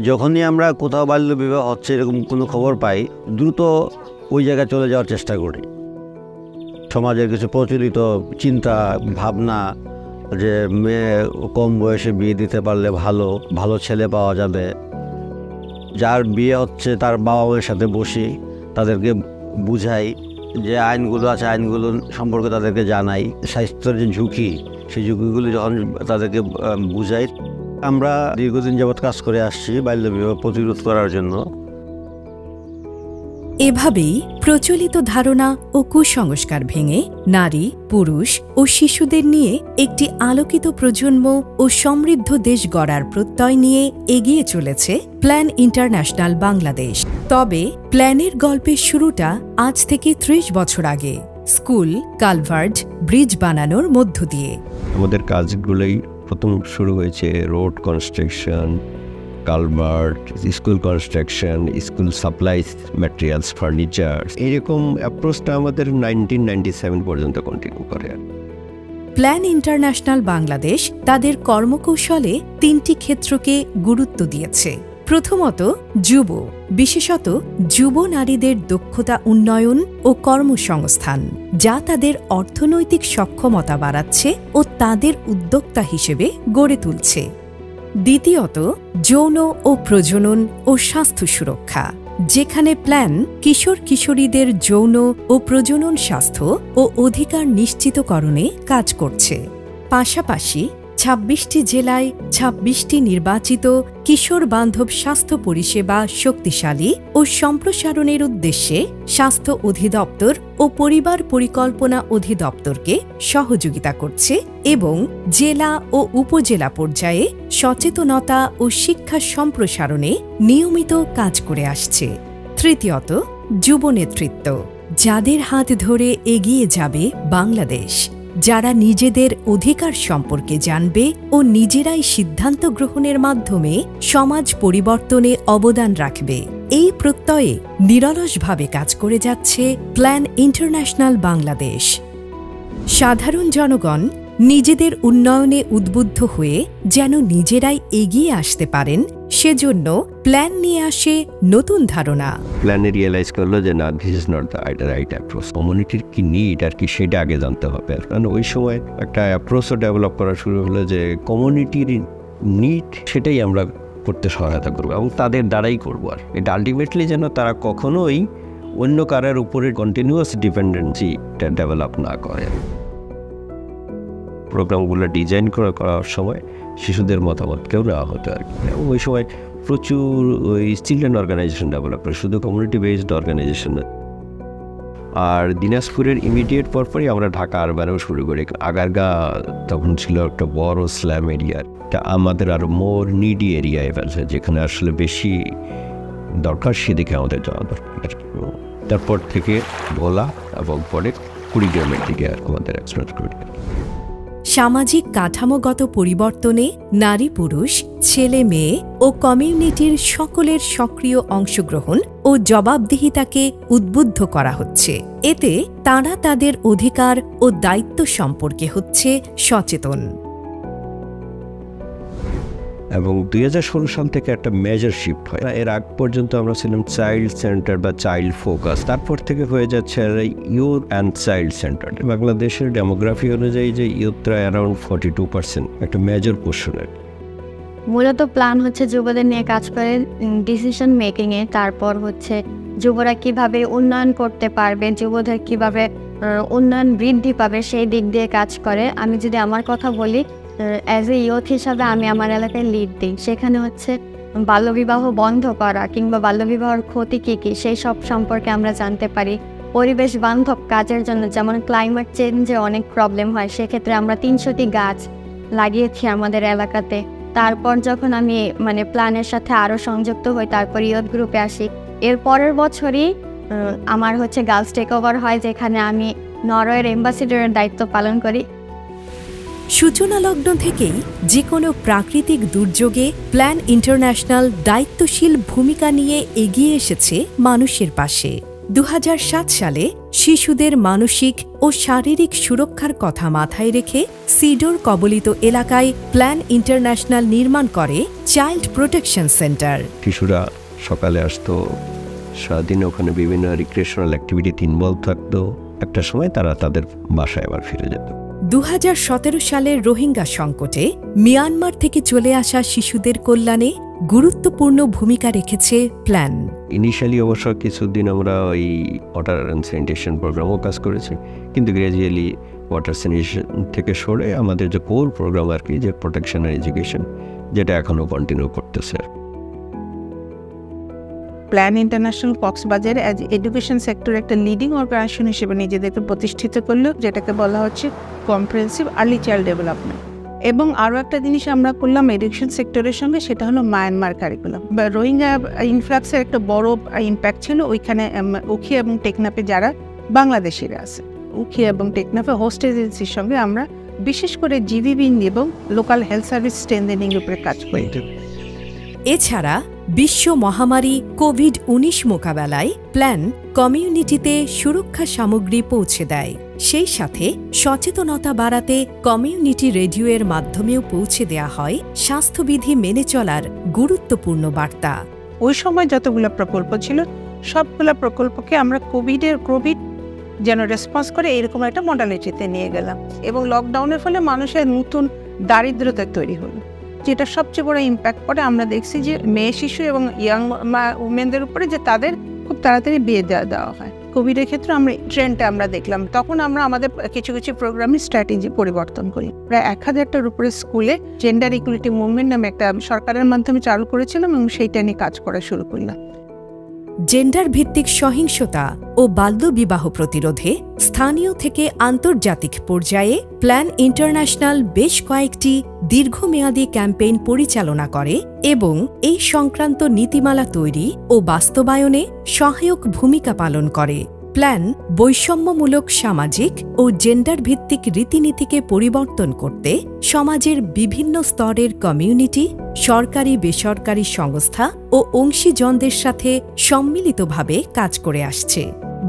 যখনই আমরা কোথাও বাল্য বিবাহ হচ্ছে এরকম কোনো খবর পাই, দ্রুত ওই জায়গায় চলে যাওয়ার চেষ্টা করি। সমাজের কিছু প্রচলিত চিন্তা ভাবনা যে মেয়ে কম বয়সে বিয়ে দিতে পারলে ভালো ছেলে পাওয়া যাবে, যার বিয়ে হচ্ছে তার বাবা মায়ের সাথে বসি, তাদেরকে বুঝাই যে আইনগুলো আছে, আইনগুলো সম্পর্কে তাদেরকে জানাই, স্বাস্থ্যের যে ঝুঁকি সেই ঝুঁকিগুলি যখন তাদেরকে বুঝাই। আমরা দীর্ঘদিন যাবৎ কাজ করে আসছি বাল্যবিবাহ প্রতিরোধ করার জন্য। এভাবেই প্রচলিত ধারণা ও কুসংস্কার ভেঙে নারী, পুরুষ ও শিশুদের নিয়ে একটি আলোকিত প্রজন্ম ও সমৃদ্ধ দেশ গড়ার প্রত্যয় নিয়ে এগিয়ে চলেছে প্ল্যান ইন্টারন্যাশনাল বাংলাদেশ। তবে প্ল্যানের গল্পের শুরুটা আজ থেকে ৩০ বছর আগে, স্কুল, কালভার্ট, ব্রিজ বানানোর মধ্য দিয়ে। আমাদের কাজগুলোই প্রথম শুরু হয়েছে road construction, culvert, school construction, school supplies, materials, furniture. এইরকম অ্যাপ্রোচটা আমাদের 1997 পর্যন্ত কন্টিনিউ করে। প্ল্যান ইন্টারন্যাশনাল বাংলাদেশ তাদের কর্মকৌশলে ৩টি ক্ষেত্রকে গুরুত্ব দিয়েছে। প্রথমত, যুব, বিশেষত যুব নারীদের দক্ষতা উন্নয়ন ও কর্মসংস্থান, যা তাদের অর্থনৈতিক সক্ষমতা বাড়াচ্ছে ও তাদের উদ্যোক্তা হিসেবে গড়ে তুলছে। দ্বিতীয়ত, যৌন ও প্রজনন ও স্বাস্থ্য সুরক্ষা, যেখানে প্ল্যান কিশোর কিশোরীদের যৌন ও প্রজনন স্বাস্থ্য ও অধিকার নিশ্চিতকরণে কাজ করছে। পাশাপাশি ২৬টি জেলায় ২৬টি নির্বাচিত কিশোর বান্ধব স্বাস্থ্য পরিষেবা শক্তিশালী ও সম্প্রসারণের উদ্দেশ্যে স্বাস্থ্য অধিদপ্তর ও পরিবার পরিকল্পনা অধিদপ্তরকে সহযোগিতা করছে এবং জেলা ও উপজেলা পর্যায়ে সচেতনতা ও শিক্ষা সম্প্রসারণে নিয়মিত কাজ করে আসছে। তৃতীয়ত, যুব নেতৃত্ব, যাদের হাত ধরে এগিয়ে যাবে বাংলাদেশ, যারা নিজেদের অধিকার সম্পর্কে জানবে ও নিজেরাই সিদ্ধান্ত গ্রহণের মাধ্যমে সমাজ পরিবর্তনে অবদান রাখবে। এই প্রত্যয়ে নিরলসভাবে কাজ করে যাচ্ছে প্ল্যান ইন্টারন্যাশনাল বাংলাদেশ। সাধারণ জনগণ নিজেদের উন্নয়নে উদ্বুদ্ধ হয়ে যেন নিজেরাই এগিয়ে আসতে পারেন, সেজন্য প্ল্যান নিয়ে আসে নতুন ধারণা। প্ল্যানে রিয়েলাইজ করলো যে না, this is not the right approach. কমিউনিটির কি নিড আর কি সেটা আগে জানতে হবে। কারণ ওই সময় একটা অ্যাপ্রোচও ডেভেলপ করা শুরু হলো যে কমিউনিটির নিড সেটাই আমরা করতে সহায়তা করবো এবং তাদের দ্বারাই করবো। আর এটা আলটিমেটলি যেন তারা কখনোই অন্য কারোর উপরে কন্টিনিউয়াস ডিপেন্ডেন্সিটা ডেভেলপ না করে। প্রোগ্রামগুলো ডিজাইন করার সময় শিশুদের মতামতকেও নেওয়া হতো আর কি। এবং ওই সময় প্রচুর ওই চিলড্রেন অর্গানাইজেশন ডেভেলপ করে, শুধু কমিউনিটি বেসড অর্গানাইজেশন। আর দিনাজপুরের ইমিডিয়েট পরপরই আমরা ঢাকা আরবানেও শুরু করি। আগারগা তখন ছিল একটা বড় স্ল্যাম এরিয়া, এটা আমাদের আরও মোর নিডি এরিয়ায় ফেলছে, যেখানে আসলে বেশি দরকার সেদিকে আমাদের যাওয়া দরকার। তারপর থেকে ভোলা এবং পরে কুড়িগ্রামের দিকে আমাদের এক্সপ্রেস করি। সামাজিক কাঠামোগত পরিবর্তনে নারী পুরুষ, ছেলে মেয়ে ও কমিউনিটির সকলের সক্রিয় অংশগ্রহণ ও জবাবদিহিতাকে উদ্বুদ্ধ করা হচ্ছে। এতে তারা তাদের অধিকার ও দায়িত্ব সম্পর্কে হচ্ছে সচেতন। এবং ২০১৬ সাল থেকে একটা মেজর শিফট হয়। এর আগ পর্যন্ত আমরা ছিলাম চাইল্ড সেন্টার বা চাইল্ড ফোকাস, তারপর থেকে হয়ে যাচ্ছে ইউথ অ্যান্ড চাইল্ড সেন্টার। বাংলাদেশের ডেমোগ্রাফি অনুযায়ী যে ইউথরা অ্যারাউন্ড 42%, একটা মেজর পোর্শনের। মূলত প্ল্যান হচ্ছে যুবদের নিয়ে কাজ করে ডিসিশন মেকিংয়ে, তারপর হচ্ছে যুবরা কিভাবে উন্নয়ন করতে পারবে, যুবদের কিভাবে উন্নয়ন বৃদ্ধি পাবে সেই দিক দিয়ে কাজ করে। আমি যদি আমার কথা বলি, অ্যাজ এ ইয়ুথ হিসাবে আমি আমার এলাকায় লিড দিই। সেখানে হচ্ছে বাল্যবিবাহ বন্ধ করা কিংবা বাল্যবিবাহের ক্ষতি কী কী সেই সব সম্পর্কে আমরা জানতে পারি। পরিবেশ বান্ধব কাজের জন্য, যেমন ক্লাইমেট চেঞ্জে অনেক প্রবলেম হয়, সেক্ষেত্রে আমরা ৩০০টি গাছ লাগিয়েছি আমাদের এলাকাতে। তারপর যখন আমি প্ল্যানের সাথে আরও সংযুক্ত হই, তারপর ইয়ুথ গ্রুপে আসি। এর পরের বছরই আমার হচ্ছে গার্লস টেক ওভার হয়, যেখানে আমি নরওয়ের অ্যাম্বাসিডরের দায়িত্ব পালন করি। সূচনালগ্ন থেকেই যে কোনো প্রাকৃতিক দুর্যোগে প্ল্যান ইন্টারন্যাশনাল দায়িত্বশীল ভূমিকা নিয়ে এগিয়ে এসেছে মানুষের পাশে। ২০০৭ সালে শিশুদের মানসিক ও শারীরিক সুরক্ষার কথা মাথায় রেখে সিডর কবলিত এলাকায় প্ল্যান ইন্টারন্যাশনাল নির্মাণ করে চাইল্ড প্রোটেকশন সেন্টার। শিশুরা সকালে আসতো, সারাদিন ওখানে বিভিন্ন রিক্রিয়েশনাল অ্যাক্টিভিটিতে ইনভলভ থাকতো, একটা সময় তারা তাদের বাসায় আবার ফিরে যেত। 2017 সালের রোহিঙ্গা সংকটে মিয়ানমার থেকে চলে আসা শিশুদের কল্যাণে গুরুত্বপূর্ণ ভূমিকা রেখেছে প্ল্যান। ইনিশিয়ালি অবশ্য কিছুদিন আমরা ওই ওয়াটার অ্যান্ড স্যানিটেশন প্রোগ্রামও কাজ করেছি, কিন্তু গ্র্যাজুয়ালি ওয়াটার স্যানিটেশন থেকে সরে আমাদের যে কোর প্রোগ্রাম আর কি, যে প্রোটেকশন অ্যান্ড এডুকেশন, যেটা এখনও কন্টিনিউ করতেছে। প্ল্যান ইন্টারন্যাশনাল কক্সবাজারে অ্যাজ এডুকেশন সেক্টর একটা লিডিং অর্গানাইজেশন হিসেবে নিজেদেরকে প্রতিষ্ঠিত করলো, যেটাকে বলা হচ্ছে কম্প্রিহেনসিভ আর্লি চাইল্ড ডেভেলপমেন্ট। এবং আরও একটা জিনিস আমরা করলাম এডুকেশন সেক্টরের সঙ্গে, সেটা হলো মায়ানমার কারিকুলাম। রোহিঙ্গা ইনফ্লাক্সের একটা বড় ইম্প্যাক্ট ছিল ওইখানে। উখিয়া এবং টেকনাফে যারা বাংলাদেশিরা আছে, উখিয়া এবং টেকনাফে হোস্ট এজেন্সির সঙ্গে আমরা বিশেষ করে জিভিবি এবং লোকাল হেলথ সার্ভিস স্ট্রেনথেনিং উপরে কাজ করি। এছাড়া বিশ্ব মহামারী কোভিড-19 মোকাবেলায় প্ল্যান কমিউনিটিতে সুরক্ষা সামগ্রী পৌঁছে দেয়। সেই সাথে সচেতনতা বাড়াতে কমিউনিটি রেডিওয়ের মাধ্যমেও পৌঁছে দেয়া হয় স্বাস্থ্যবিধি মেনে চলার গুরুত্বপূর্ণ বার্তা। ওই সময় যতগুলো প্রকল্প ছিল সবগুলো প্রকল্পকে আমরা কোভিড যেন রেসপন্স করে এরকম একটা মডালিটিতে নিয়ে গেলাম। এবং লকডাউনের ফলে মানুষের নতুন দারিদ্রতা তৈরি হলো, যেটা সবচেয়ে বড় ইম্প্যাক্ট পড়ে আমরা দেখছি যে মেয়ে শিশু এবং ইয়াং উমেনদের উপরে, যে তাদের খুব তাড়াতাড়ি বিয়ে দেওয়া হয়। কোভিডের ক্ষেত্রে আমরা ট্রেন্ডটা আমরা দেখলাম, তখন আমরা আমাদের কিছু কিছু প্রোগ্রামের স্ট্র্যাটেজি পরিবর্তন করি। প্রায় 1000টার উপরে স্কুলে জেন্ডার ইকুয়ালিটি মুভমেন্ট নামে একটা সরকারের মাধ্যমে চালু করেছিলাম এবং সেইটা নিয়ে কাজ করা শুরু করলাম। জেন্ডার ভিত্তিক সহিংসতা ও বাল্যবিবাহ প্রতিরোধে স্থানীয় থেকে আন্তর্জাতিক পর্যায়ে প্ল্যান ইন্টারন্যাশনাল বেশ কয়েকটি দীর্ঘমেয়াদী ক্যাম্পেইন পরিচালনা করে এবং এই সংক্রান্ত নীতিমালা তৈরি ও বাস্তবায়নে সহায়ক ভূমিকা পালন করে। প্ল্যান বৈষম্যমূলক সামাজিক ও জেন্ডার ভিত্তিক রীতিনীতিকে পরিবর্তন করতে সমাজের বিভিন্ন স্তরের কমিউনিটি, সরকারি বেসরকারি সংস্থা ও অংশীজনদের সাথে সম্মিলিতভাবে কাজ করে আসছে।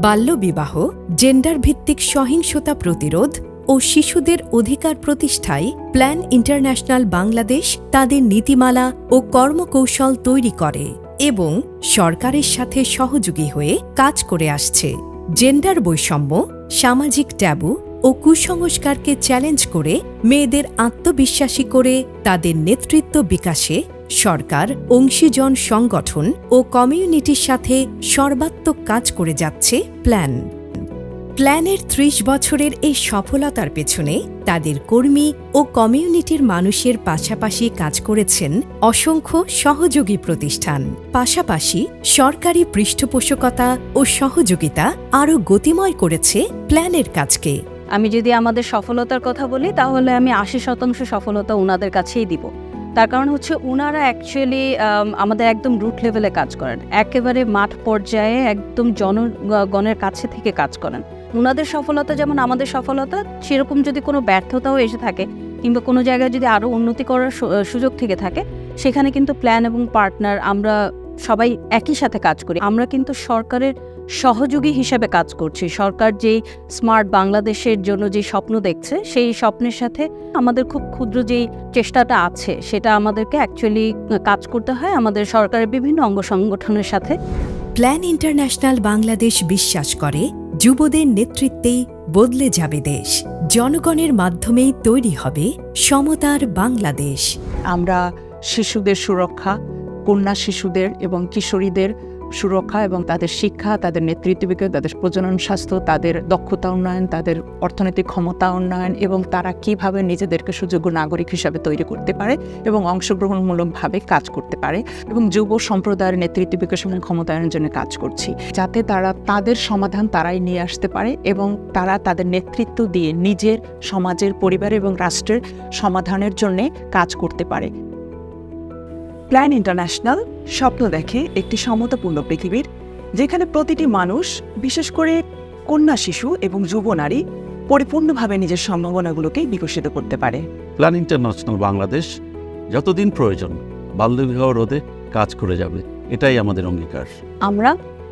বাল্যবিবাহ, জেন্ডার ভিত্তিক সহিংসতা প্রতিরোধ ও শিশুদের অধিকার প্রতিষ্ঠায় প্ল্যান ইন্টারন্যাশনাল বাংলাদেশ তাদের নীতিমালা ও কর্মকৌশল তৈরি করে এবং সরকারের সাথে সহযোগী হয়ে কাজ করে আসছে। জেন্ডার বৈষম্য, সামাজিক ট্যাবু ও কুসংস্কারকে চ্যালেঞ্জ করে মেয়েদের আত্মবিশ্বাসী করে তাদের নেতৃত্ব বিকাশে সরকার, অংশীজন সংগঠন ও কমিউনিটির সাথে সর্বাত্মক কাজ করে যাচ্ছে প্ল্যান। প্ল্যানের 30 বছরের এই সফলতার পেছনে তাদের কর্মী ও কমিউনিটির মানুষের পাশাপাশি কাজ করেছেন অসংখ্য সহযোগী প্রতিষ্ঠান। পাশাপাশি সরকারি পৃষ্ঠপোষকতা ও সহযোগিতা আরও গতিময় করেছে প্ল্যানের কাজকে। আমি যদি আমাদের সফলতার কথা বলি, তাহলে আমি 80% সফলতা ওনাদের কাছেই দিব। তার কারণ হচ্ছে ওনারা অ্যাকচুয়ালি আমাদের একদম রুট লেভেলে কাজ করেন, একেবারে মাঠ পর্যায়ে একদম জনগণের কাছে থেকে কাজ করেন। ওনাদের সফলতা যেমন আমাদের সফলতা, সেরকম যদি কোনো ব্যর্থতাও এসে থাকে কিংবা কোনো জায়গায় যদি আরও উন্নতি করার সুযোগ থেকে থাকে, সেখানে কিন্তু প্ল্যান এবং পার্টনার আমরা সবাই একই সাথে কাজ করি। আমরা কিন্তু সরকারের সহযোগী হিসেবে কাজ করছি। সরকার যেই স্মার্ট বাংলাদেশের জন্য যে স্বপ্ন দেখছে, সেই স্বপ্নের সাথে আমাদের খুব ক্ষুদ্র যেই চেষ্টাটা আছে, সেটা আমাদেরকে অ্যাকচুয়ালি কাজ করতে হয় আমাদের সরকারের বিভিন্ন অঙ্গ সংগঠনের সাথে। প্ল্যান ইন্টারন্যাশনাল বাংলাদেশ বিশ্বাস করে যুবদের নেতৃত্বেই বদলে যাবে দেশ, জনগণের মাধ্যমেই তৈরি হবে সমতার বাংলাদেশ। আমরা শিশুদের সুরক্ষা, কন্যা শিশুদের এবং কিশোরীদের সুরক্ষা এবং তাদের শিক্ষা, তাদের নেতৃত্ব বিকাশ, তাদের প্রজনন স্বাস্থ্য, তাদের দক্ষতা উন্নয়ন, তাদের অর্থনৈতিক ক্ষমতা উন্নয়ন এবং তারা কিভাবে নিজেদেরকে সুযোগ্য নাগরিক হিসাবে তৈরি করতে পারে এবং অংশগ্রহণমূলকভাবে কাজ করতে পারে এবং যুব সম্প্রদায়ের নেতৃত্ব বিকাশ এবং ক্ষমতায়নের জন্য কাজ করছি, যাতে তারা তাদের সমাধান তারাই নিয়ে আসতে পারে এবং তারা তাদের নেতৃত্ব দিয়ে নিজের, সমাজের, পরিবার এবং রাষ্ট্রের সমাধানের জন্য কাজ করতে পারে। প্ল্যান ইন্টারন্যাশনাল স্বপ্ন দেখে একটি সমতাপূর্ণ পৃথিবীর, যেখানে প্রতিটি মানুষ, বিশেষ করে কন্যা শিশু এবং যুব নারী, পরিপূর্ণভাবে নিজের সম্ভাবনাগুলোকে বিকশিত করতে পারে। প্ল্যান ইন্টারন্যাশনাল বাংলাদেশ যতদিন প্রয়োজন বাল্যবিবাহ রোধে কাজ করে যাবে, এটাই আমাদের অঙ্গীকার। আমরা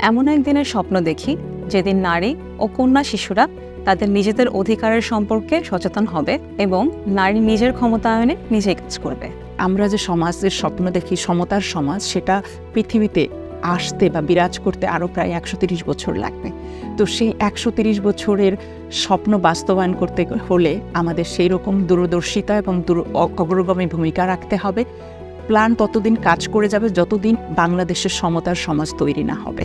এমন একদিনের স্বপ্ন দেখি যেদিন নারী ও কন্যা শিশুরা তাদের নিজেদের অধিকারের সম্পর্কে সচেতন হবে এবং নারী নিজের ক্ষমতায়নে নিজেই কাজ করবে। আমরা যে সমাজের স্বপ্ন দেখি, সমতার সমাজ, সেটা পৃথিবীতে আসতে বা বিরাজ করতে আরও প্রায় 130 বছর লাগবে। তো সেই 130 বছরের স্বপ্ন বাস্তবায়ন করতে হলে আমাদের সেই রকম দূরদর্শিতা এবং অগ্রগামী ভূমিকা রাখতে হবে। প্ল্যান ততদিন কাজ করে যাবে যতদিন বাংলাদেশের সমতার সমাজ তৈরি না হবে।